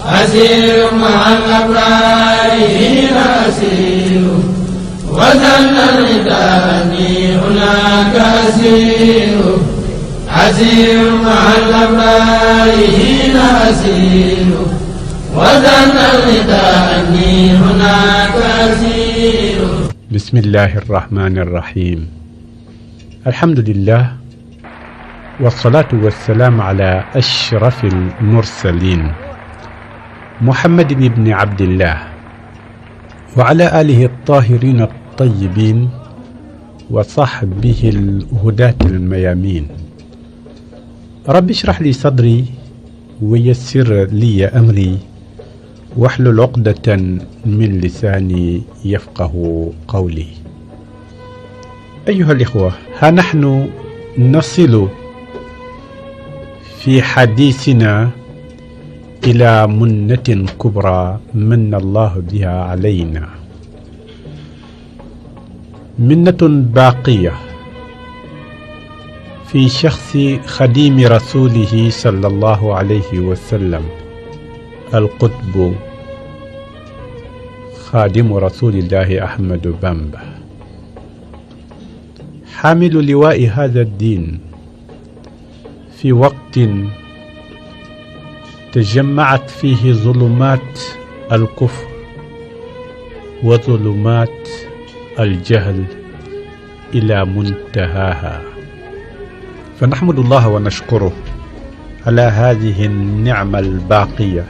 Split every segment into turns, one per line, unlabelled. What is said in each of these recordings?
أسير مع الأبرار هنا أسير وزن رداني هناك أسير أسير مع الأبرار هنا أسير وزن رداني هناك أسير.
بسم الله الرحمن الرحيم. الحمد لله والصلاة والسلام على أشرف المرسلين محمد بن عبد الله وعلى آله الطاهرين الطيبين وصحبه الهداة الميامين. رب اشرح لي صدري ويسر لي أمري واحلل عقدة من لساني يفقه قولي. أيها الإخوة، ها نحن نصل في حديثنا إلى منة كبرى من الله بها علينا، منة باقية في شخص خديم رسوله صلى الله عليه وسلم القطب خادم رسول الله أحمد بامبا، حامل لواء هذا الدين في وقت تجمعت فيه ظلمات الكفر وظلمات الجهل إلى منتهاها، فنحمد الله ونشكره على هذه النعمة الباقية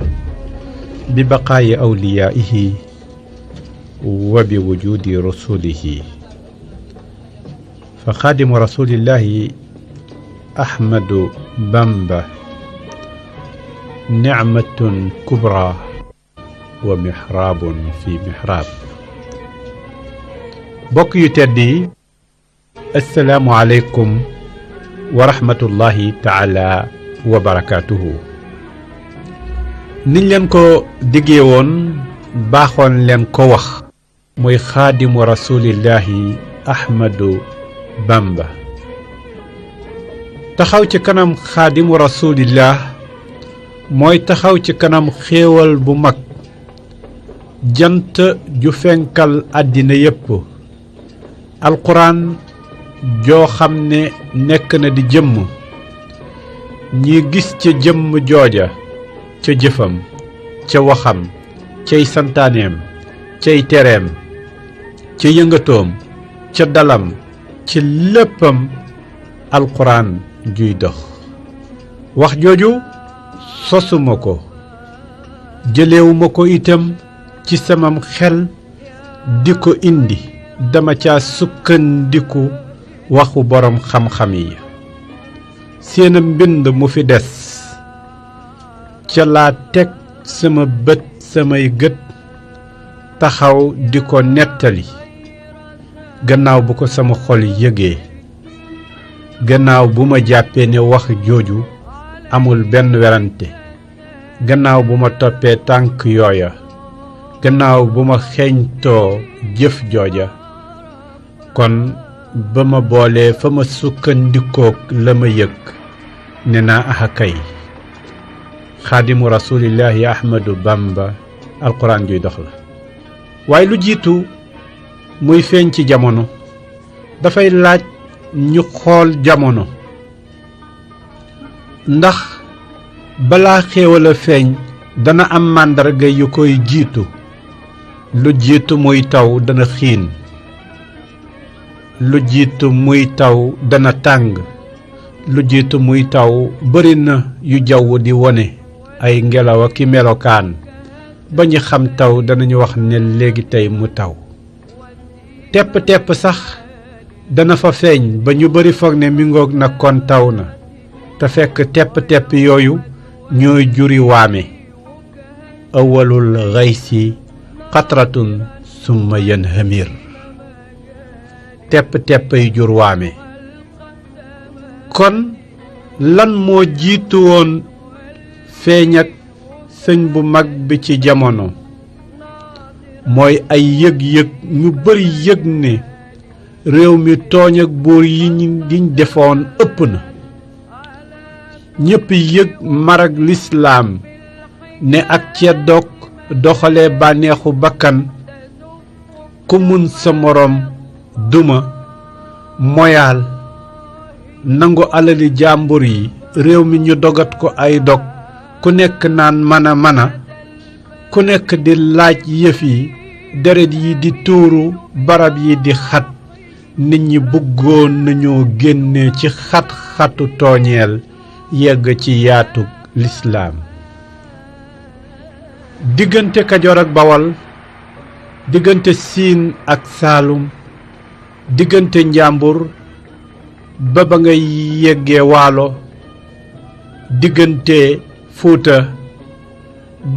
ببقاء أوليائه وبوجود رسله. فخادم رسول الله أحمد بامبا نعمة كبرى ومحراب في محراب. بوك يتدي، السلام عليكم ورحمة الله تعالى وبركاته. niñ leen ko diggee woon baaxoon leen ko wax mooy xaadimu rasulillahi Ahmadu Bamba. taxaw ci kanam xaadimu rasulillah mooy taxaw ci kanam xéewal bu mag, jant ju fenkal àddina yépp, alquran joo xam ne nekk na di jëmm, ñi gis ca jëmm jooja ca jëfam, ca waxam, cay santaaneem, cay tereem, ca yëngatoom, ca dalam, ci léppam alquran juy dox. wax jooju sosuma ko, jëlewuma ko itam ci samam xel di ko indi, dama ca sukkandiku waxu borom xam-xam yi. seen mbind mu fi des ca laa teg sama bët, samay gët taxaw di ko nettali, gannaaw bu ko sama xol yëgee, gannaaw bu ma jàppee ne wax jooju amul benn werante, gannaaw bu ma toppee tànk yooya, gannaaw bu ma xeeñtoo jëf jooja. kon ba ma boolee fa ma sukkandikook la ma yëg ne naa axa kay, xaadimu rasulillahi Ahmadu Bamba alquran juy dox la. waaye lu jiitu muy feeñ ci jamono dafay laaj ñu xool jamono, ndax balaa xéewal a feeñ dana am màndarga yu koy jiitu. lu jiitu muy taw dana xiin, lu jiitu muy taw dana tàng, lu jiitu muy taw bari na yu jaww di wone ay ngelaw ak melokaan ba ñu xam taw danañu wax ne léegi tey mu taw. tepp-tepp sax dana fa feeñ ba ñu bari foog ne mi ngoog na kon taw na, te fekk tepp-tepp yooyu ñooy juri waame. awwalul ghaysi qatratun summa yanhamir. tepp-tepp yi jur waame. kon lan moo jiitu woon feeñ ak sëñ bu mag bi ci jamono? mooy ay yëg-yëg ñu bari yëg ne réew mi tooñ ak buur yi diñ defoon ëpp na. ñépp yëg marag lislaam ne ak ceddoog doxalee bànneexu bakkan ku mun sa moroom duma moyaal nangu alali jàmbur yi réew mi ñu dogat ko ay dog ku nekk naan mana ku nekk di laaj yëf yi deret yi di tuuru barab yi di xat nit ñi bëggoon nañoo génne ci xat-xatu tooñeel yegg ci yaatu lislaam diggante Kajoor ak Bawol diggante Siin ak Saalum diggante Njàmbur ba ngay yeggee Waalo diggante Fuuta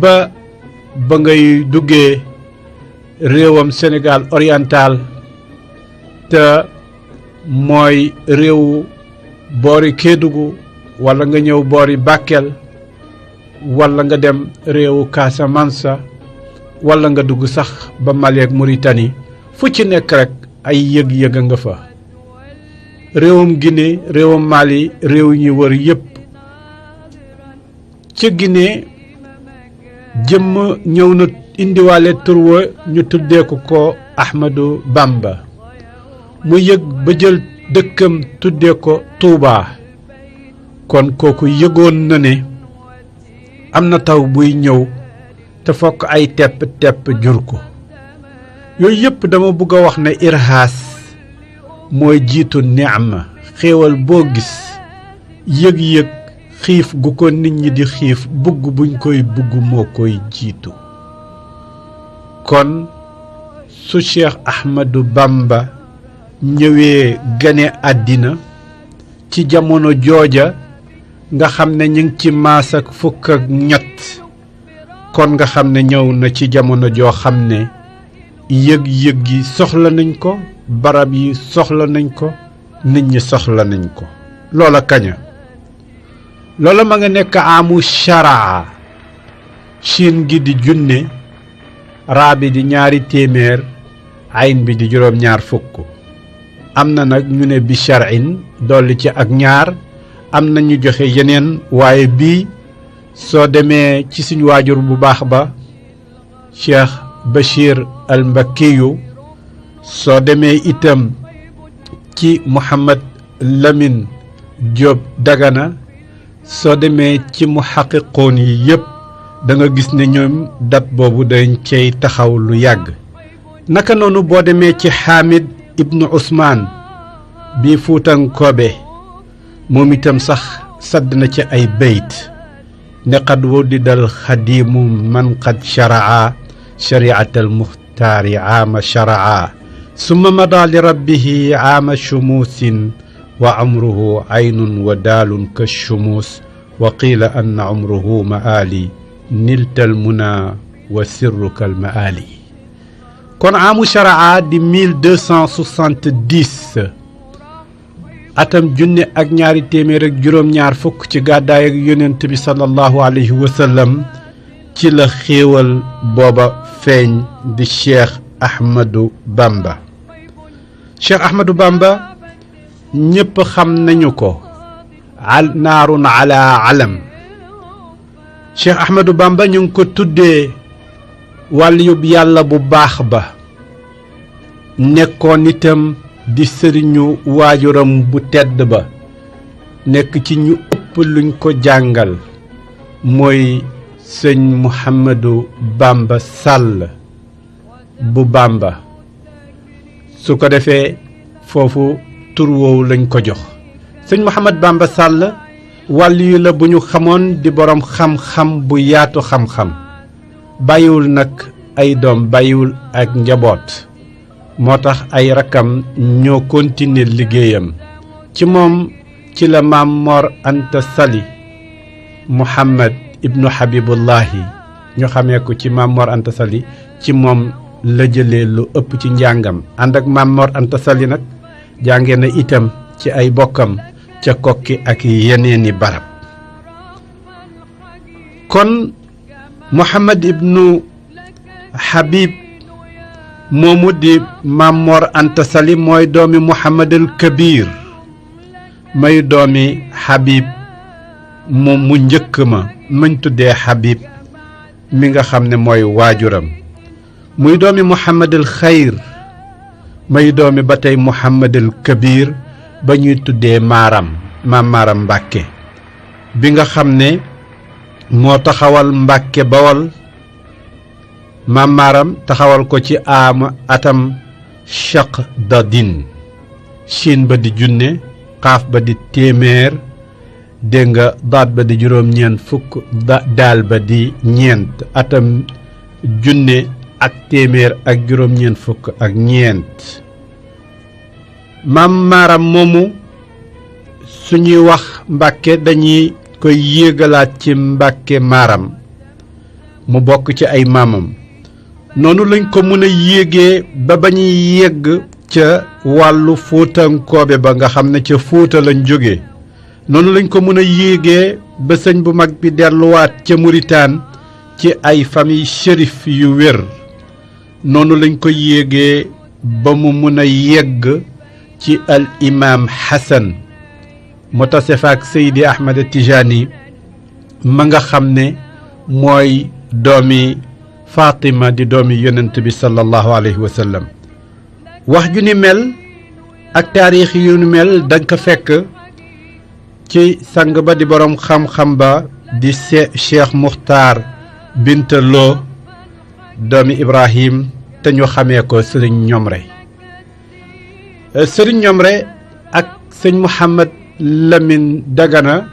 ba ngay duggee réewam Sénégal oriental te mooy réewu boori Kédougou walla nga ñëw boori Bakel walla nga dem réewu Casamance walla nga dugg sax ba Mali ak Mauritanie fu ci nekk rek ay yëg-yëg nga fa réewum Guinée réewum Mali réew ñi wër yépp ca Guinée jëmm ñëw na indiwaale tur wa ñu tuddee ko Ahmadou Bamba mu yëg ba jël dëkkam tuddee ko Touba kon kooku yëgoon na ne am na taw buy ñëw te fokk ay tepp jur ko yooyu yëpp dama bëgg a wax ne irhaas mooy jiitu ni'ma xéewal boo gis yëg-yëg xiif gu ko nit ñi di xiif bugg buñ koy bugg moo koy jiitu kon su Cheikh Ahmadou Bamba ñëwee gane àddina ci jamono jooja nga xam ne ñu ngi ci maas ak fukk ak ñett kon nga xam ne ñëw na ci jamono joo xam ne yëg-yëg yi soxla nañ ko barab yi soxla nañ ko nit ñi soxla nañ ko loola kaña loola ma nga nekk amu sharaa Chine gi di junne raa bi di 200 ayn bi di juróom-ñaar fukk am na nag ñu ne bi shar'in dolli ci ak ñaar am na ñu joxe yeneen waaye bii soo demee ci suñu waajur bu baax ba Cheikh Bachir al Mbakkiyu soo demee itam ci Muhammad Lamin Diop Dagana soo demee ci muhaqiqoon yi yépp da nga gis ne ñoom dat boobu dañ cey taxaw lu yàgg naka noonu boo demee ci Hamid ibnu Usmaan bi Fuutankoobe moom itam sax sadd na ci ay bayt ne qad wuddidal xadiimu man qad sharaa shariatal muxtaari aama sharaa summa mada li rabbihi aama shumuusin wa amruhu aynun wa daalun ka shumuus wa qiila anna umruhu maali niltal muna wa sirruka al maali kon amu sharaa di 1270 atam junne ak ñaari téeméer ak juróom-ñaar fukk ci gàddaay ak yonent bi sallallahu alayhi wa sallam ci la xéewal booba feeñ di Cheikh Ahmadou Bamba Cheikh Ahmadou Bamba ñépp xam nañu ko naarun ala alam Cheikh Ahmadou Bamba ñu ngi ko tuddee wàlliyub yàlla bu baax ba nekkoon itam di sëriñu waajuram bu tedd ba nekk ci ñu ëpp luñ ko jàngal mooy sëñ Mouhamadou Bamba Sall bu Bamba su ko defee foofu tur woowu lañ ko jox sëñ Mouhamad Bamba Sall wàlliyu la bu ñu xamoon di boroom xam-xam bu yaatu xam-xam bàyyiwul nag ay doom bàyyiwul ak njaboot moo tax ay rakkam ñoo continuer liggéeyam ci moom ci la maam Mor Anta Sali Muhammad ibnu Habibullahi ñu xamee ko ci maam Mor Anta Sali ci moom la jëlee lu ëpp ci njàngam ànd ak maam Mor Anta Sali nag jànge na itam ci ay bokkam ca kokki ak yeneeni barab kon Muhammad ibnu Habib moomu di maam Mor Anta Sali mooy doomi Muhammadul Kabir may doomi Habib moom mu njëkk ma mañ tuddee Habib mi nga xam ne mooy waajuram muy doomi Muhammadul Xayr may doomi ba tey Muhammadul Kabir ba ñuy tuddee Maam Maaram Mbàkke bi nga xam ne moo taxawal Mbàkke Bawol Maam Maaram taxawal ko ci atam chaq dadin Chine ba di junne xaaf ba di téeméer dégg nga daat ba di juróom-ñeent fukk daal ba di ñeent atam junne ak téeméer ak juróom-ñeent fukk ak ñeent Maam Maaram moomu suñuy wax Mbàkke dañuy koy yéegalaat ci Mbàkke Maaram mu bokk ci ay maamam noonu lañ ko mën a yéegee ba ñuy yegg ca wàllu Fuutankoobe ba nga xam ne ca Fuuta lañ jóge noonu lañ ko mën a yéegee ba sëñ bu mag bi delluwaat ca Muritaan ci ay famille shérif yu wér noonu lañ ko yéegee ba mu mën a yegg ci al imaam Xasan mu tase fa ak Seydi Ahmad Tijaani ma nga xam ne mooy doomi Fatima di doomi yonent bi sallallahu alayhi wa sallam wax ju ni mel ak taarix yu ni mel danga ko fekk ci sang ba di boroom xam-xam ba di Cheikh Muxtaar Binta Lo doomi Ibrahim te ñu xamee ko sëriñ Ñomre sëriñ Ñomre ak sëñ Mouhamad Lamine Dagana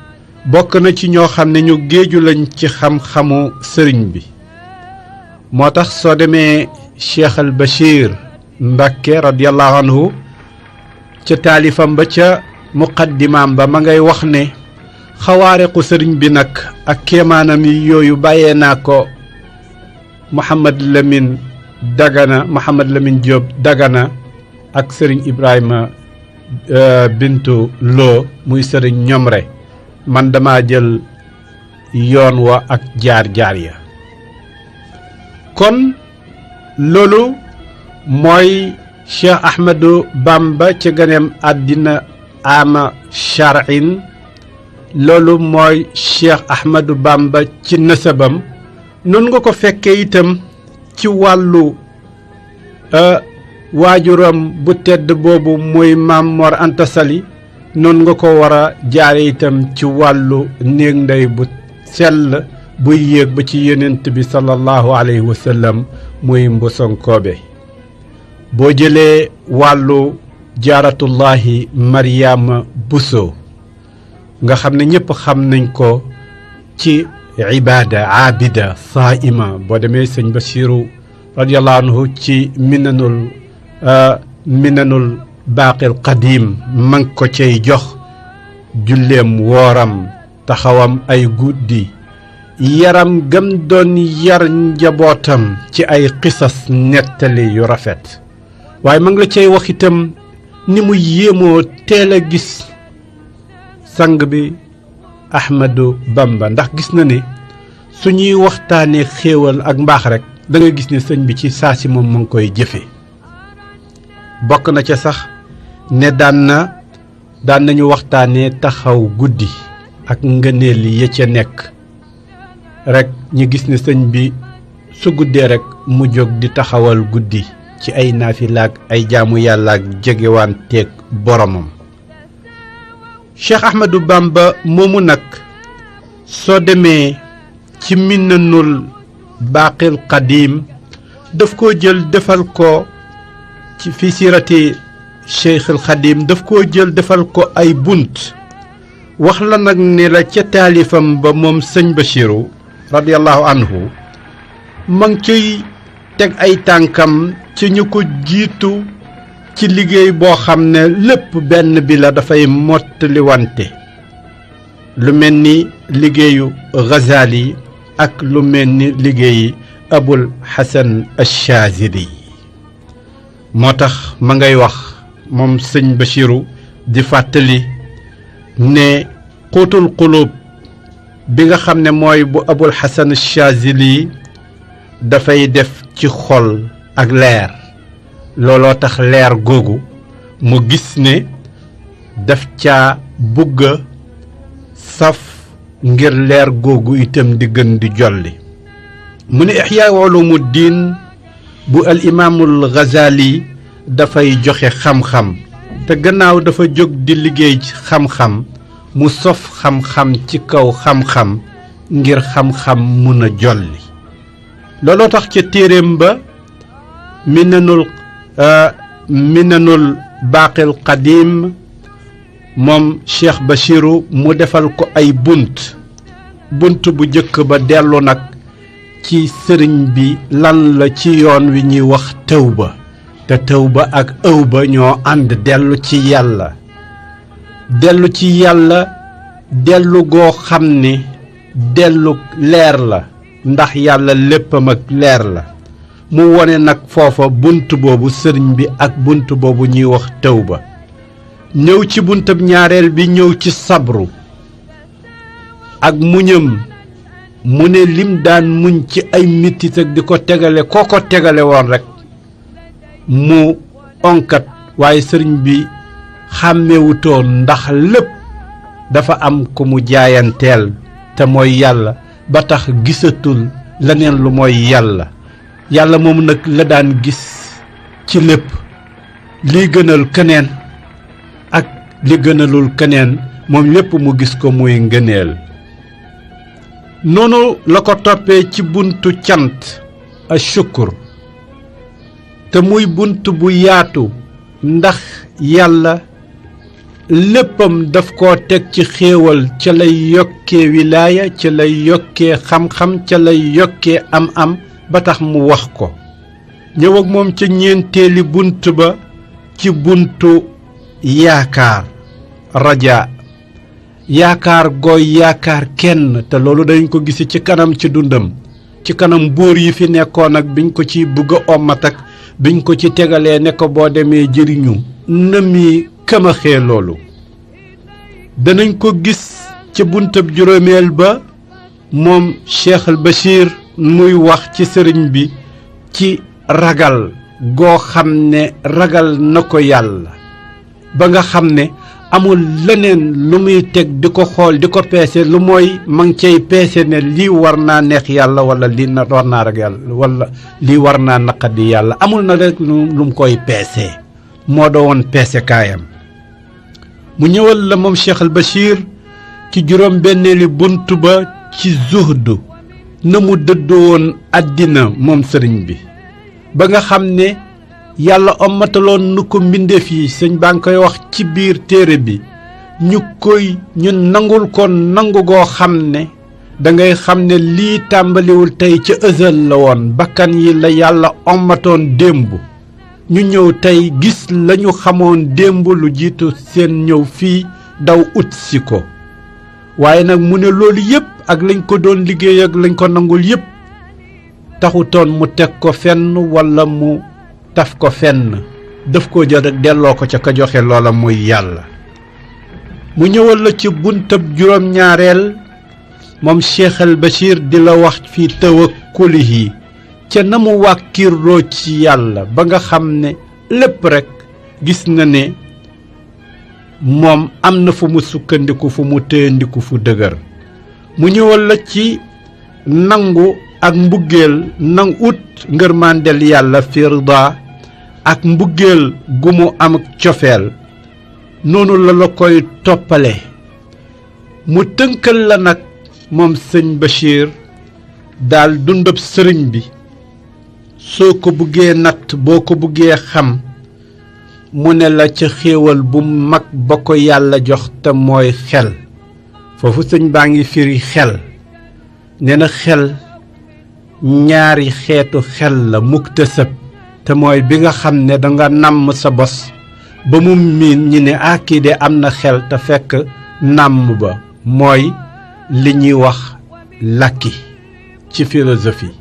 bokk na ci ñoo xam ne ñu géeju lañ ci xam-xamu sëriñ bi moo tax soo demee Cheikh al Bachir Mbàkke radiyallahu anhu ca taalifam ba ca muqaddimaam ba ma ngay wax ne xawaariqu sëriñ bi nag ak kéemaanam yi yooyu bàyyee naa ko Mouhamad Lamine Diop Dagana ak sëriñ Ibrahima Bintu Lo muy sëriñ Ñomre man dama jël yoon wa ak jaar-jaar ya kon loolu mooy Cheikh Ahmadou Bamba ca ganeem àddina ama charin loolu mooy Cheikh Ahmadou Bamba ci nasabam noonu nga ko fekkee itam ci wàllu waajuram bu tedd boobu muy Maam Mor Anta Sali noonu nga ko war a jaare itam ci wàllu néeg ndey bu sell buy yéeg ba ci yonent bi sallallahu alayhi wa sallam muy Mbosonkoobe boo jëlee wàllu jaaratullahi Mariama Buso nga xam ne ñëpp xam nañ ko ci ibaada aabida saaima boo demee sëñ Basiru radiyallahu anhu ci minanul baaqil qadim man ko cay jox julleem wooram taxawam ay guddi yaram gëm doon yar njabootam ci ay qisas nettali yu rafet waaye ma ngi la cay wax itam ni mu yéemoo teel a gis sang bi Ahmadou Bamba ndax gis na ne su ñuy waxtaanee xéewal ak mbaax rek da nga gis ne sëñ bi ci saa si moom mu ngi koy jëfe bokk na ca sax ne daan nañu waxtaanee taxaw guddi ak ngëneel ya ca nekk rek ñu gis ne sëñ bi su guddee rek mu jóg di taxawal guddi ci ay naafilaak ay jaamu yàlla ak jegewanteeg boromam Cheikh Ahmadou Bamba moomu nag soo demee ci minanul baaqil qadim daf koo jël defal ko ci fi sirati Cheikhul Xadim daf koo jël defal ko ay bunt wax la nag ne la ca taalifam ba moom sëñ Bachiru radiyallahu anhu ma ngi ciy teg ay tànkam ci ñu ko jiitu ci liggéey boo xam ne lépp benn bi la dafay mottaliwante lu mel ni liggéeyu Ghazali ak lu mel ni liggéeyi Abul Hasan Ash-Shazili moo tax ma ngay wax moom sëñ Bachiru di fàttali ne xuutul xulub bi nga xam ne mooy bu Abul Hasan Ash-Shazili dafay def ci xol ak leer looloo tax leer googu mu gis ne daf caa bugga saf ngir leer googu itam di gën di jolli mu ne Ihya Ulumuddin bu al imaamul Ghazali dafay joxe xam-xam te gannaaw dafa jóg di liggéey ci xam-xam mu sof xam-xam ci kaw xam-xam ngir xam-xam mun a jolli looloo tax ca téeréem ba minanul baaqil qadim moom Cheikh Bachiru mu defal ko ay bunt bu jëkk ba dellu nag ci sëriñ bi lan la ci yoon wi ñuy wax tawba te tawba ak ëwba ñoo ànd dellu ci yàlla dellu goo xam ne dellu leer la ndax yàlla léppam ak leer la mu wone nag foofa bunt boobu sëriñ bi ak bunt boobu ñuy wax tawba ñëw ci buntab ñaareel bi ñëw ci sabru ak muñam mu ne lim daan muñ ci ay mettit ak di ko tegale koo ko tegale woon rekk mu onkat waaye sëriñ bi xàmmewutoon ndax lépp dafa am ko mu jaayanteel te mooy yàlla ba tax gisatul leneen lu mooy yàlla moom nag la daan gis ci lépp li gënal keneen ak li gënalul keneen moom lépp mu gis ko muy ngëneel noonu la ko toppee ci buntu cant a shukkur te muy bunt bu yaatu ndax yàlla léppam daf koo teg ci xéewal ca lay yokkee wilaaya ca lay yokkee xam-xam ca lay yokkee am-am ba tax mu wax ko ñëw ak moom ca ñeenteeli bunt ba ci buntu yaakaar raja yaakaar gooy yaakaar kenn te loolu dañ ko gisi ci kanam ci dundam ci kanam buur yi fi nekkoon ak biñ ko ci bëgg a ommat ak biñ ko ci tegalee ne ko boo demee jëriñu na mi këmaxee loolu danañ ko gis ci buntab juróomeel ba moom Cheikh al Bachir muy wax ci sëriñ bi ci ragal goo xam ne ragal na ko yàlla ba nga xam ne amul leneen lu muy teg di ko xool di ko peese lu mooy ma ngi cay peese ne lii war naa neex yàlla wala lii war naa rek yàlla wala lii war naa naqadi yàlla amul na rek lu mu koy peese moo doon peese kaayam mu ñëwal la moom Cheikh al Bachir ci juróom benneeli bunt ba ci zuhdu na mu dëddoo woon àddina moom sëriñ bi ba nga xam ne yàlla ommataloon nu ko mbindeef yi sëñ baa ngi koy wax ci biir téere bi ñu nangul ko nangu goo xam ne dangay xam ne lii tàmbaliwul tey ca ësal la woon bakkan yi la yàlla ommatoon démb ñu ñëw tey gis lañu xamoon démb lu jiitu seen ñëw fii daw ut si ko waaye nag mu ne loolu yépp ak lañ ko doon liggéey ak lañ ko nangul yépp taxutoon mu teg ko fenn walla mu taf ko fenn daf ko jël rek delloo ko ca ka joxe loola muy yàlla mu ñëwal la ci buntab juróom ñaareel moom Cheikh al Bachir di la wax fi tawakkulihi ca na mu wàkkirloo ci yàlla ba nga xam ne lépp rekk gis na ne moom am na fu mu sukkandiku fu mu téyandiku fu dëgër mu ñëwal la ci nangu ak mbuggeel nang ut ngërmandel yàlla firda ak mbuggeel gu mu am cofeel noonu la koy toppale mu tënkal la nag moom sëñ Bachir daal dundab sëriñ bi soo ko buggee natt boo ko buggee xam mu ne la ca xéewal bu mag ba ko yàlla jox te mooy xel foofu sëñ baa ngi firi xel nee na xel ñaari xeetu xel la muktasab te mooy bi nga xam ne danga nàmm sa bos ba mu miin ñi ne kii de am na xel te fekk nàmm ba mooy li ñuy wax làkki ci philosophie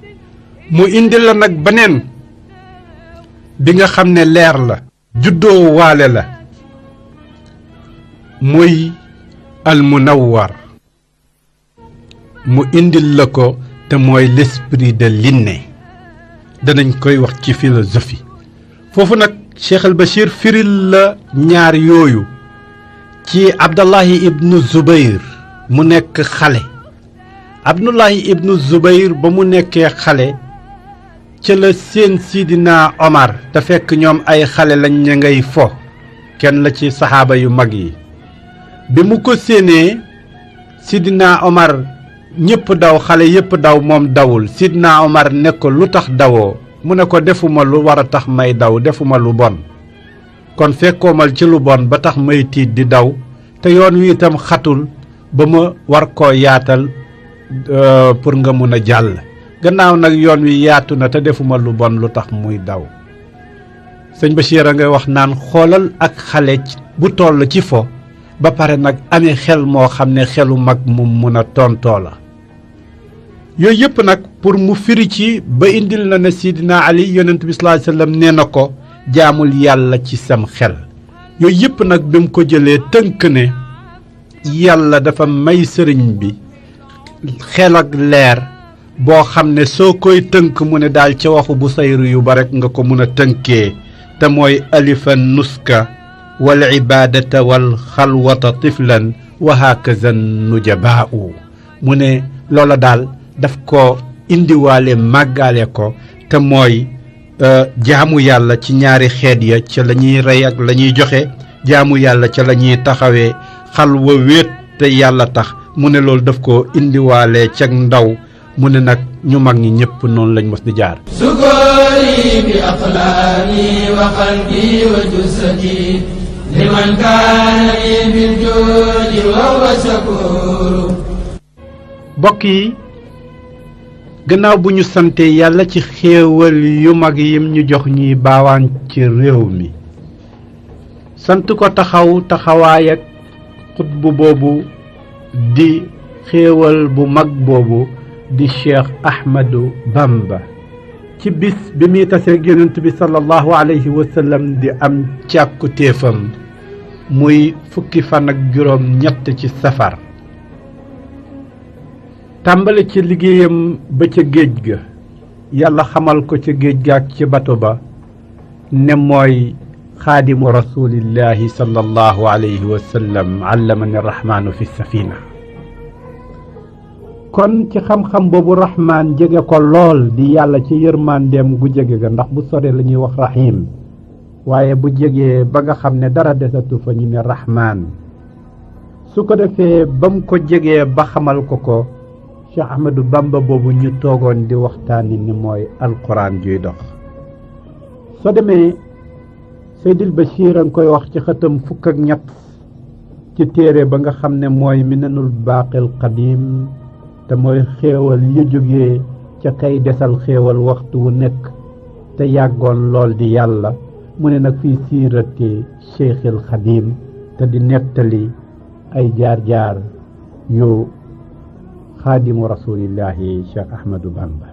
mu indi la nag beneen bi nga xam ne leer la juddoo waale la muy almunawwar mu indil la ko te mooy l'esprit de l'inné danañ koy wax ci philosophie foofu nag Cheikh al Bachir firil la ñaar yooyu ci Abdallahi ibnu Zubayr mu nekk xale Abdullahi ibnu Zubayr ba mu nekkee xale ca la seen Sidina Omar te fekk ñoom ay xale lañ ña ngay fo kenn la ci saxaaba yu mag yi bi mu ko séenee Sidina Omar ñépp daw xale yépp daw moom dawul Sidina Omar ne ko lu tax dawoo mu ne ko defuma lu war a tax may daw defuma lu bon kon fekkoomal ci lu bon ba tax may tiit di daw te yoon wi itam xatul ba ma war koo yaatal pour nga mun a jàll gannaaw nag yoon wi yaatu na te defuma lu bon lu tax muy daw sëñ Bachir a ngay wax naan xoolal ak xale bu toll ci fo ba pare nag amee xel moo xam ne xelu mag mu mun a tontoo la yooyu yëpp nag pour mu firi ci ba indil na ne Sidina Ali yonent bi sallallahu alayhi wasallam nee na ko jaamul yàlla ci sam xel yooyu yëpp nag bi mu ko jëlee tënk ne yàlla dafa may sëriñ bi xel ak leer boo xam ne soo koy tënk mu ne daal ca waxu bu sayru yu ba rekk nga ko mun a tënkee te mooy alifan nuska wal ibaadata wal xalwata tiflan wa hakaza nujabaa'u mu ne loola daal daf ko indiwaale màggaale ko te mooy jaamu yàlla ci ñaari xeet ya ca la ñuy rey ak la ñuy joxe jaamu yàlla ca la ñuy taxawee xalwa wéet te yàlla tax mu ne loolu daf ko indiwaale cag ndaw mu ne nag ñu mag ñi ñëpp noonu lañ mos di jaar
sukuri bi aqlaami wa qalbi wa jusadi liman kaana li bil juudi wa huwa shakuur
bokk yi gannaaw bu ñu sante yàlla ci xéewal yu mag yim ñu jox ñuy baawaan ci réew mi sant ko taxawaay ak xutbu boobu di xéewal bu mag boobu di Cheikh Ahmadou Bamba ci bis bi muy taseeg yonent bi sallallahu alayhi wa sallam di am càkkutéefam muy fukki fan ak juróom ñett ci safar tàmbale ci liggéeyam ba ca géej ga yàlla xamal ko ca géej ga ak ci bato ba ne mooy xaadimu rasulillahi sallallahu alayhi wa sallam allamani rahmaanu fi safina kon ci xam-xam boobu rahmaan jege ko lool di yàlla ci yërmandeem gu jege ga ndax bu sore la ñuy wax rahim waaye bu jegee ba nga xam ne dara desatu fa ñu ne rahmaan su ko defee ba mu ko jegee ba xamal ko Cheikh Ahmadou Bamba boobu ñu toogoon di waxtaani ni mooy alquran juy dox soo demee Seydil Bachir a ngi koy wax ci xëtam fukk ak ñett ci téere ba nga xam ne mooy minanul baaqil qadim te mooy xéewal yu jógee ca kay desal xéewal waxtu wu nekk te yàggoon lool di yàlla mu ne nag fii siirati Cheikhil Xadim te di nettali ay jaar-jaar yu xaadimu rasulillahi Cheikh Ahmadou Bamba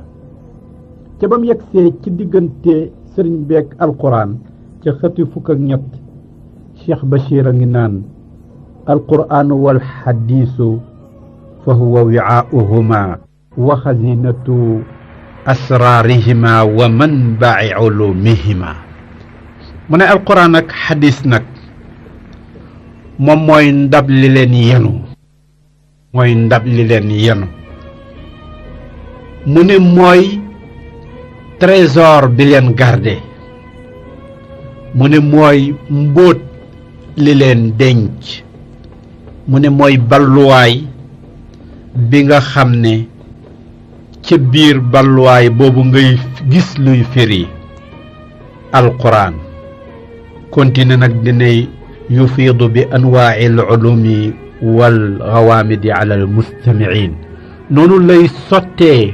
ca ba mu yegsee ci diggante sëriñ beeg alquran ca xëti fukk ak ñett Cheikh Bachir a ngi naan alquranu wal xadiisu fa huwa wicaauhuma wa xazinatu asraarihima wa manbaci culumihima mu ne alquran ak xadis nag moom mooy ndab li leen yenu mu ne mooy trésor bi leen garde mu ne mooy mbóot li leen denc mu ne mooy balluwaay bi nga xam ne ca biir balluwaay boobu ngay gis luy firi alquran continue nag dinay yufiidu bi anwaa'i al-ulumi wal gawaamidi ala al mustamiin noonu lay sottee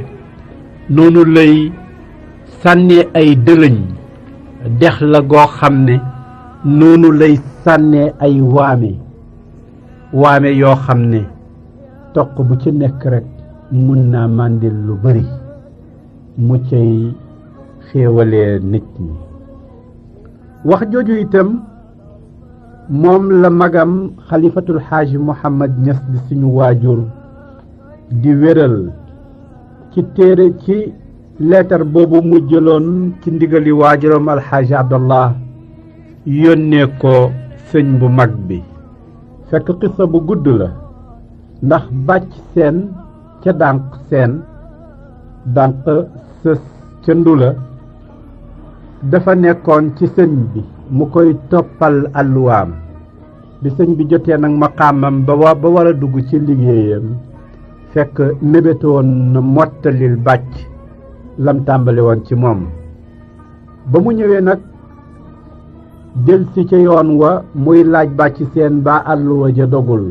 noonu lay sànnee ay dëlëñ dex la goo xam ne noonu lay sànnee ay waame yoo xam ne toq bu ci nekk rek mun naa màndil lu bari mu cay xéewalee nit ñi wax jooju itam moom la magam xalifatul xaaji Muhammad Ñas di suñu waajur di wéral ci téere ci leetar boobu mu jëloon ci ndigali waajuram alxaaji Abdallah yónnee ko sëñ bu mag bi fekk xissa bu gudd la ndax bàcc seen ca dànq seen dànq sës ca ndula dafa nekkoon ci sëñ bi mu koy toppal alluwaam bi sëñ bi jotee nag maqaamam ba war a dugg ci liggéeyam fekk mébétoon na mottalil bàcc lam tàmbali woon ci moom ba mu ñëwee nag delsi ca yoon wa muy laaj bàcc seen ba àlluwa ja dogul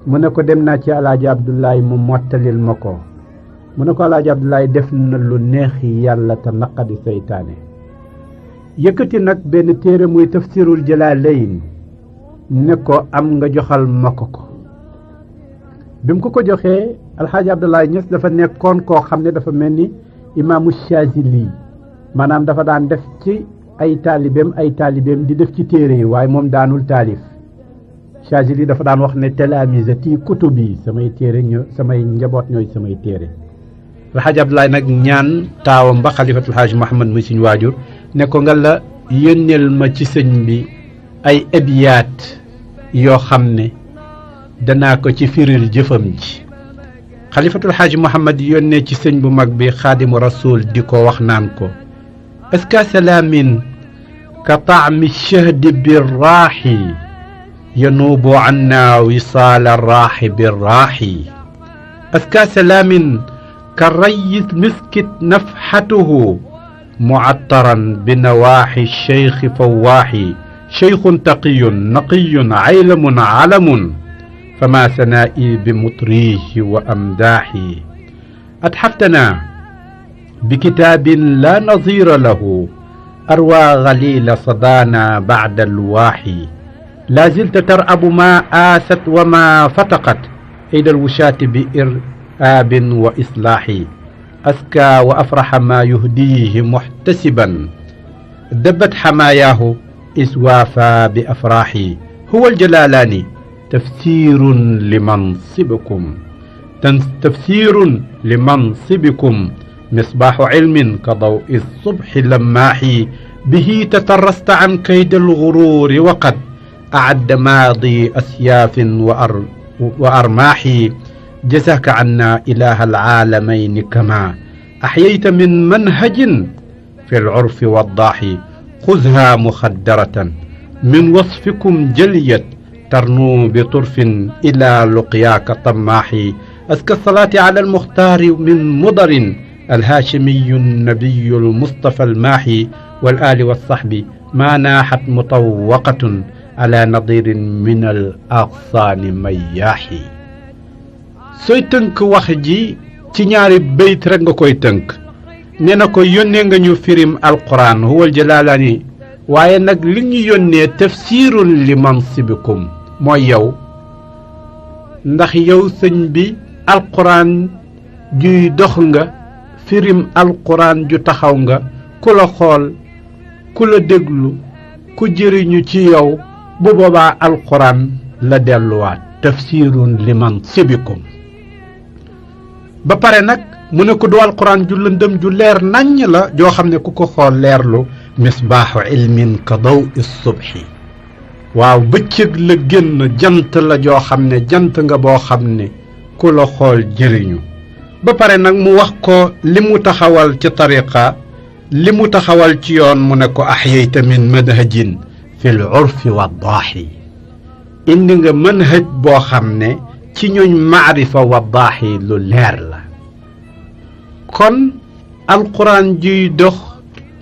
mu ne ko dem naa ci alaaji Abdoulaye mu mottalil ma ko mu ne ko alaaji Abdoulaye def na lu neexi yàlla te naqadi seytaane yëkkati nag benn téere muy tafsirul Jalaalayn ne ko am nga joxal ma ko bi mu ko joxee alxaaji Abdoulaye Niass dafa nekkoon koo xam ne dafa mel ni imaamu Shaazili maanaam dafa daan def ci ay taalibeem di def ci téere yi waaye moom daanul taalif Shaazili dafa daan wax ne talaamisati kutubi samay téere samay njaboot ñooy samay téere alxaaji Abdoulaye nag ñaan taawam ba xalifatul xaaj Muhammad muy suñu waajur ne ko nga la yónneel ma ci sëñ bi ay abiyaat yoo xam ne danaa ko ci firil jëfam ji xalifatul xaaj Muhammad yónnee ci sëñ bu mag bi xaadimu rasul di ko wax naan ko aska salaamin ka taami shahdi birraaxi yanuubu anna wisaala raaxi birraaxi aska salaamin ka rayis miskit nafxatuhu mucattaran binawaaxi cheikhi fawaaxi cheikhun taqiyun naqiyun caylamun calamun فما سنائي بمطريه وأمداحي أتحفتنا بكتاب لا نظير له أروى غليل صدانا بعد الواحي لا زلت ترأب ما آست وما فتقت أيد الوشاة بإرآب وإصلاح أزكى وأفرح ما يهديه محتسبا دبت حماياه إذ وافى بأفراحي هو الجلالاني تفسير لمنصبكم مصباح علم كضوء الصبح لماح به تترست عن كيد الغرور وقد أعد ماضي أسياف وأرماح جزاك عنا إله العالمين كما أحييت من منهج في العرف والضاح خذها مخدرة من وصفكم جليت ترنو بطرف إلى لقياك طماحي أزكى الصلاة على المختار من مضر الهاشمي النبي المصطفى الماحي والآل والصحب ما ناحت مطوقة على نظير من الأغصان مياحي sooy tënk wax ji ci ñaari bayt rek nga koy tënk nee na ko yónnee nga ñu firim alquran huwal jalaalani waaye nag li ñu yónnee tafsirun li mansibikum mooy yow ndax yow sëñ bi alquran juy dox nga firim alquran ju taxaw nga ku la xool ku la déglu ku jëriñu ci yow bu boobaa alquran la delluwaat tafsirun li mansibikum ba pare nag mu ne ko du alquran ju lëndëm ju leer naññ la joo xam ne ku ko xool leerlu misbaaxu ilmin ka daw subhi waaw bëccëg la génn jant la joo xam ne jant nga boo xam ne ku la xool jëriñu ba pare nag mu wax ko li mu taxawal ci tariqa li mu taxawal ci yoon mu ne ko ahyayta min manhajin fi l urfi wa daaxi indi nga manhaj boo xam ne ci ñooñ maarifa wa daaxi lu leer la kon alquran juy dox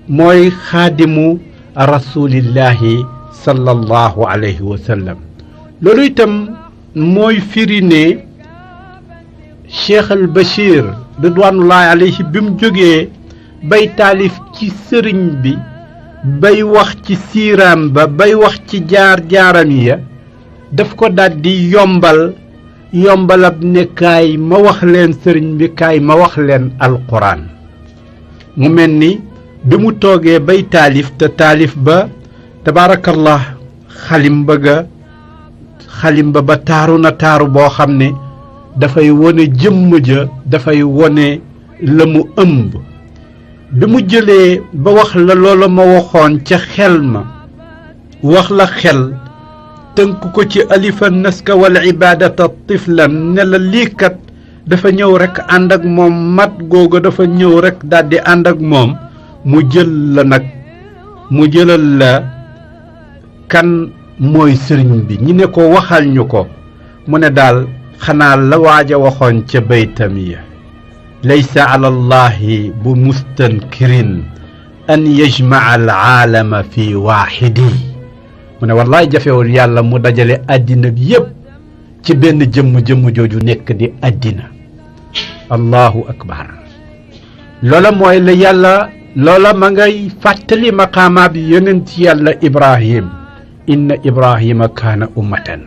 mooy xaadimu rasulillahi sallallahu alayhi wa sallam loolu itam mooy firi ne Cheikh al Bachir ridwanullahi alayhi bi mu jógee bay taalif ci sëriñ bi bay wax ci siiraam ba bay wax ci jaar-jaaram ya daf ko daldi yombalab ne kaay ma wax leen sëriñ bi kaay ma wax leen alquran mu mel ni bi mu toogee bay taalif te taalif ba tabaarakallah xalimba ba taaru na taaru boo xam ne dafay wone jëmm ja dafay wone la mu ëmb bi mu jëlee ba wax la loola ma waxoon ca xel ma wax la xel tënk ko ci alifa naska wal ibadata tiflan ne la lii kat dafa ñëw rek ànd ak moom mat googu dafa ñëw rek daldi ànd ak moom mu jël la nag mu jëlal la kan mooy sëriñ bi ñi ne ko waxal ñu ko mu ne daal xanaa la waaja waxoon ca baytam ya laysa ala allahi bu mustankirin an yajmaa al aalama fi waaxidi mu ne wallaay jafewul yàlla mu dajale àddina bi yépp ci benn jëmm jooju nekk di àddina allahu akbar loola mooy la yàlla loola ma ngay fàttali maqaama bi yonent yàlla ibrahim inna ibrahima kaana ummatan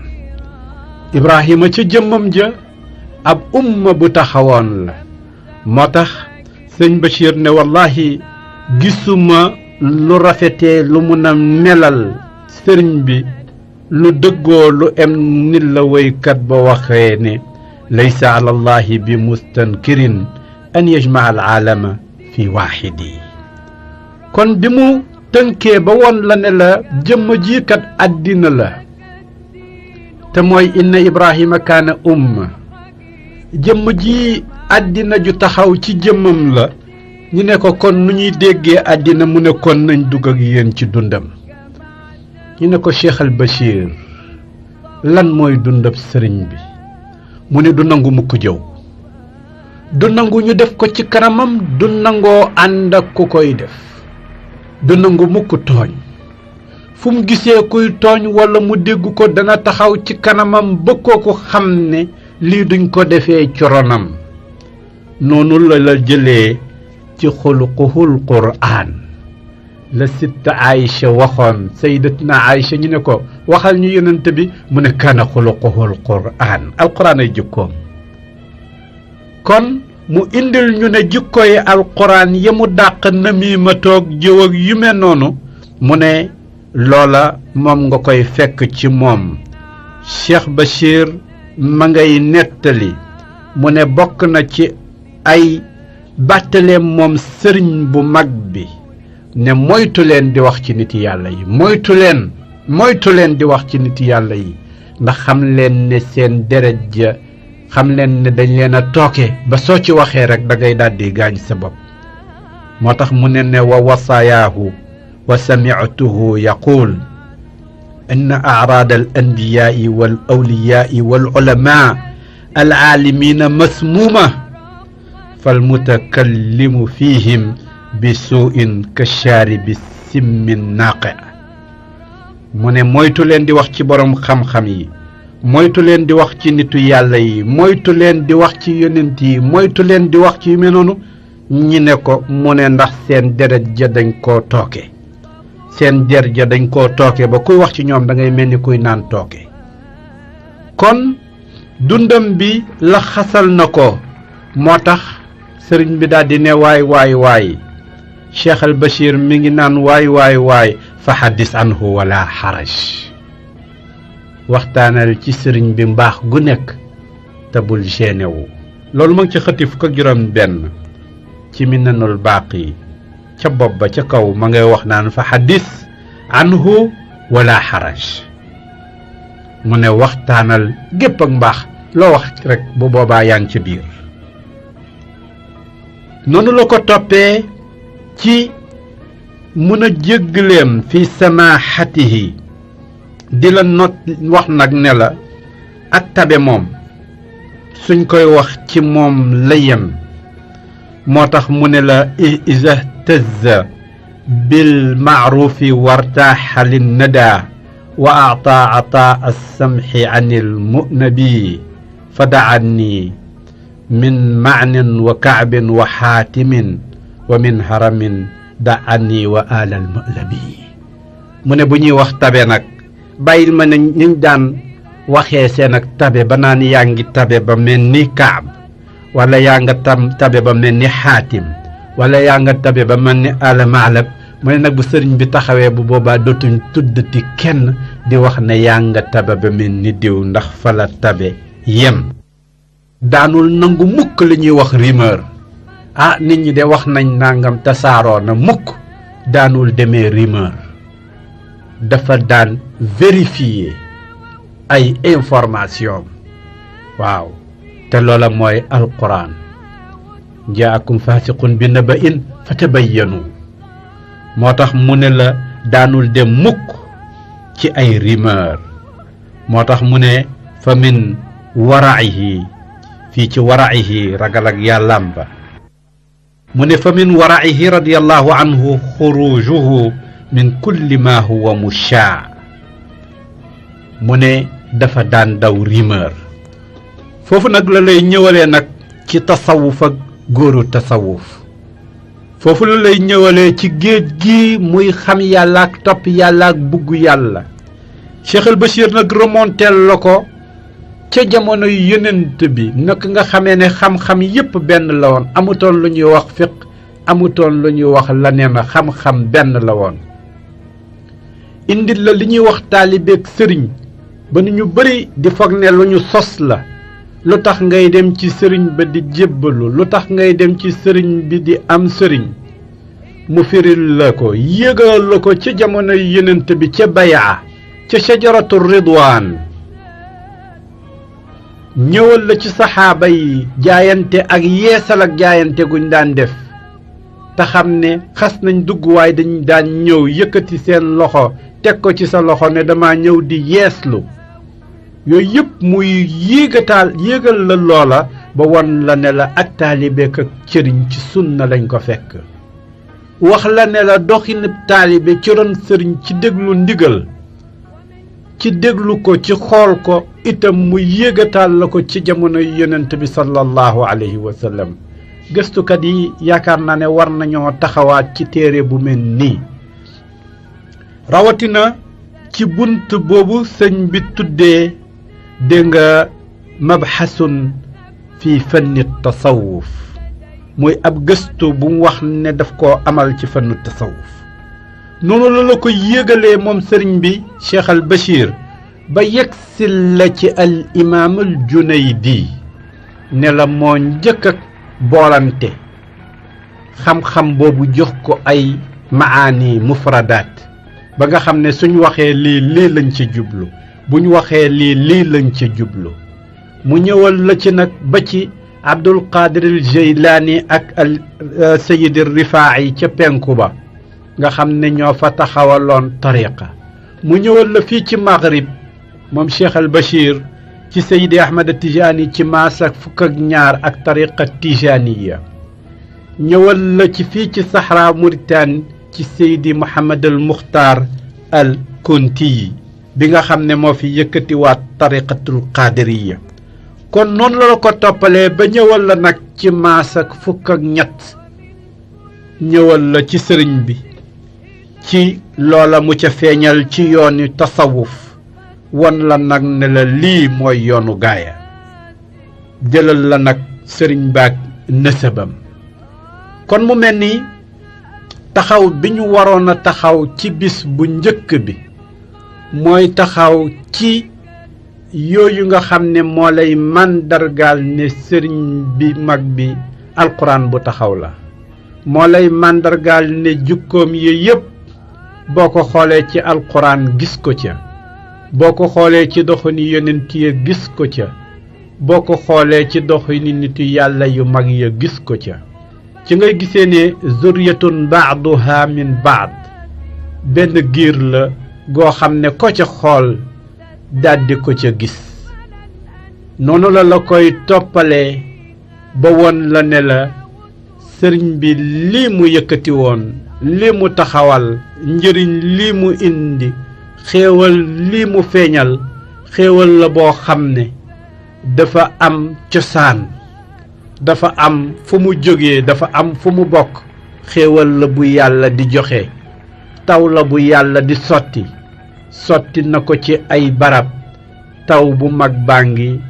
ibrahima ca jëmmam ja ab umma bu taxawoon la moo tax sëñ Bachir ne wallahi gisuma lu rafetee lu mun a melal sëriñ bi lu dëggoo lu em nit la woykat ba waxee ne laysa ala allahi bi mustankirin an yajmaa al aalama fi waaxidi kon bi mu tënkee ba woon la ne la jëmm ji kat àddina la te mooy inna ibrahima kaana umma jëmm ji àddina ju taxaw ci jëmmam la ñu ne ko kon nu ñuy déggee àddina mu ne kon nañ dugg ak yéen ci dundam ñu ne ko Cheikh al Bachir lan mooy dundab sëriñ bi mu ne du nangu mukk jëw du nangu ñu def ko ci kanamam du nangoo ànd ak ku koy def du nangu mukk tooñ fu mu gisee kuy tooñ walla mu dégg ko dana taxaw ci kanamam ba kooku xam ne lii duñ ko defee coronam noonu la jëlee ci xuluquhul quraan la sitta Aïcha waxoon sayyidatuna Aïcha ñu ne ko waxal ñu yonent bi mu ne kaana xuluquhul quraan alquran ay jikkoom kon mu indil ñu ne jikko yi alquran ya mu dàq namiima toog jëw ak yu mel noonu mu ne loola moom nga koy fekk ci moom Cheikh Bachir ma ngay nettali mu ne bokk na ci ay bàttaleem moom sëriñ bu mag bi ne moytu leen di wax ci nit yàlla yi moytu leen di wax ci nit yàlla yi ndax xam leen ne seen deret ja xam leen ne dañ leen a tooke ba soo ci waxee rek da ngay daldi gaañ sa bopp moo tax mu ne wa wasaayaahu wa samictuhu yaquul inna acraad al anbiyaai wal awliyaai wal ulamaa al aalimiina masmuuma fal mutakallimu fihim bi suu'in ka shaaribi simmin naaqi mu ne moytu leen di wax ci borom xam-xam yi moytu leen di wax ci nitu yàlla yi moytu leen di wax ci yonent yi moytu leen di wax ci yu mel noonu ñi ne ko mu ne ndax seen deret ja dañ koo tooke seen der ja dañ koo tooke ba kuy wax ci ñoom da ngay mel ni kuy naan tooke kon dundam bi la xasal na ko moo tax sëriñ bi daldi ne waay Cheikh al Bachir mi ngi naan waay fa xaddis anhu wala xaraj waxtaanal ci sëriñ bi mbaax gu nekk te bul génne wu loolu ma ngi ci xëti fukk ak juróom benn ci minanul baaqi ca bopp ba ca kaw ma ngay wax naan fa xaddis anhu wala xaraj mu ne waxtaanal gépp ak mbaax loo wax rek bu boobaa yaa ngi ci biir noonu la ko toppee ci mun a jéggaleem fi samaaxatihi di la not wax nag ne la ak tabe moom suñ koy wax ci moom la yem moo tax mu ne la iza tazza bil maarufi wartaaxa lin nada wa ataa ataa alsamxi an il munabi fa daanni min maanin wa kaabin wa xaatimin wa min haramin daanni wa alal mulabi mu ne bu ñuy wax tabe nag bàyyil ma ne ñu daan waxee seen ak tabe ba naan yaa ngi tabe ba mel ni kaab wala yaa nga tabe ba mel ni xaatim wala yaa nga tabe ba mel ni ala maalab mu ne nag bu sëriñ bi taxawee bu boobaa dootuñ tuddati kenn di wax ne yaa nga tabe ba mel ni diw ndax fa la tabe yem daanul nangu mukk li ñuy wax rumeur nit ñi de wax nañ nangam tasaaroo na mukk daanul demee rumeur dafa daan vérifier ay information waaw te loola mooy alquran jaakum fasiqun bi naba'in fatabayyanu moo tax mu ne la daanul dem mukk ci ay rumeur moo tax mu ne fa min wara'ihi fii ci wara'ihi ragal ak yàllaam ba mu ne fa min wara'ihi radiyallahu anhu xurujuhu min kulli ma huwa mushaa mu ne dafa daan daw rumeur foofu nag la lay ñëwalee nag ci tasawuf ak góoru tasawuf foofu la lay ñëwalee ci géej gi muy xam yàlla ak topp yàlla ak bugg yàlla Cheikh al Bachir nag remonteel la ko ca jamono yu yonent bi nag nga xamee ne xam-xam yépp benn la woon amutoon lu ñuy wax fiq amutoon lu ñuy wax leneen xam-xam benn la woon indil la li ñuy wax taalibeek sëriñ ba nu ñu bari di foog ne lu ñu sos la lu tax ngay dem ci sëriñ ba di jébbalu lu tax ngay dem ci sëriñ bi di am sëriñ mu firil la ko yëgal la ko ca jamono yu yonent bi ca bayaa ca shajaratu ridwaan ñëwal la ci saxaaba yi jaayante ak yeesal ak jaayante guñ daan def te xam ne xas nañ dugg waaye dañ daan ñëw yëkkati seen loxo teg ko ci sa loxo ne dama ñëw di yeeslu yooyu yëpp muy yéegal la loola ba won la ne la ak taalibeek ak sëriñ ci sunna lañ ko fekk wax la ne la doxinib taalibe ci ron sëriñ ci déglu ndigal ci déglu ko ci xool ko itam mu yéegataal la ko ci jamono yonent bi sallallahu alayhi wa sallam gëstukat yi yaakaar naa ne war nañoo taxawaat ci téere bu mel nii rawatina ci bunt boobu sëñ bi tuddee dégg nga mabxasun fi fanni tasawuf muy ab gëstu bu mu wax ne daf koo amal ci fannu tasawuf noonu la ko yéegalee moom sëriñ bi Cheikh al Bachir ba yegsil la ci al imaam al Junaydi ne la moo njëkk ak boolante xam-xam boobu jox ko ay maani mufradaat ba nga xam ne suñ waxee lii lañ ci jublu buñ waxee lii lañ ci jublu mu ñëwal la ci nag ba ci Abdul Qadir al Jeylaani ak al Sayyid al Rifaa'i ca penku ba nga xam ne ñoo fa taxawaloon tariqa mu ñëwal la fii ci Maghrib moom Cheikh al Bachir ci Seydi Ahmad Tijaani ci maas ak fukk ak ñaar ak tariqa Tijaaniya ñëwal la ci fii ci Sahra Mauritanie ci Seydi Mouhamad al Mukhtar al Kunti bi nga xam ne moo fi yëkkatiwaat tariqatul Qaadiriya kon noonu la ko toppalee ba ñëwal la nag ci maas ak fukk ak ñett ñëwal la ci sëriñ bi ci loola mu ca feeñal ci yoonu tasawuf won la nag ne la lii mooy yoonu gaaya jëlal la nag sëriñ baak nësëbam kon mu mel ni taxaw bi ñu waroon a taxaw ci bis bu njëkk bi mooy taxaw ci yooyu nga xam ne moo lay màndargaal ne sëriñ bi mag bi alquran bu taxaw la moo lay màndargaal ne jukkoom yi yépp boo ko xoolee ci alquran gis ko ca boo ko xoolee ci doxini yonent ya gis ko ca boo ko xoolee ci doxini nitu yàlla yu mag ya gis ko ca ci ngay gisee ne zuriyatun ba'duha min ba'd benn giir la goo xam ne ko ca xool daldi ko ca gis noonu la koy toppalee ba won la ne la sëriñ bi lii mu yëkkati woon lii mu taxawal njëriñ lii mu indi xéewal lii mu feeñal xéewal la boo xam ne dafa am cosaan dafa am fu mu jógee dafa am fu mu bokk xéewal la bu yàlla di joxe taw la bu yàlla di sotti na ko ci ay barab taw bu mag baa ngi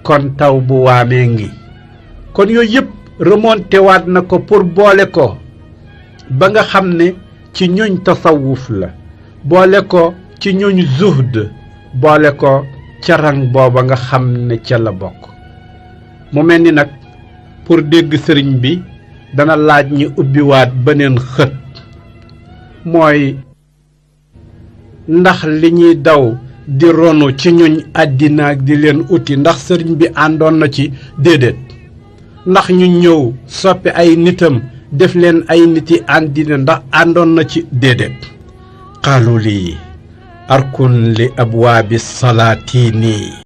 kon taw bu waamee ngi kon yooyu yëpp remonté waat na ko pour boole ko ba nga xam ne ci ñooñ tasawuf la boole ko ci ñooñ zuhd boole ko ca rang booba nga xam ne ca la bokk mu mel ni nag pour dégg sëriñ bi dana laaj ñi ubbiwaat beneen xët mooy ndax li ñuy daw di ronu ci ñuñ àddina ak di leen uti ndax sëriñ bi àndoon na ci déedéet ndax ñu ñëw soppi ay nitam def leen ay niti àddina ndax àndoon na ci déedéet qaalu lii arkun li abwaabi salaatini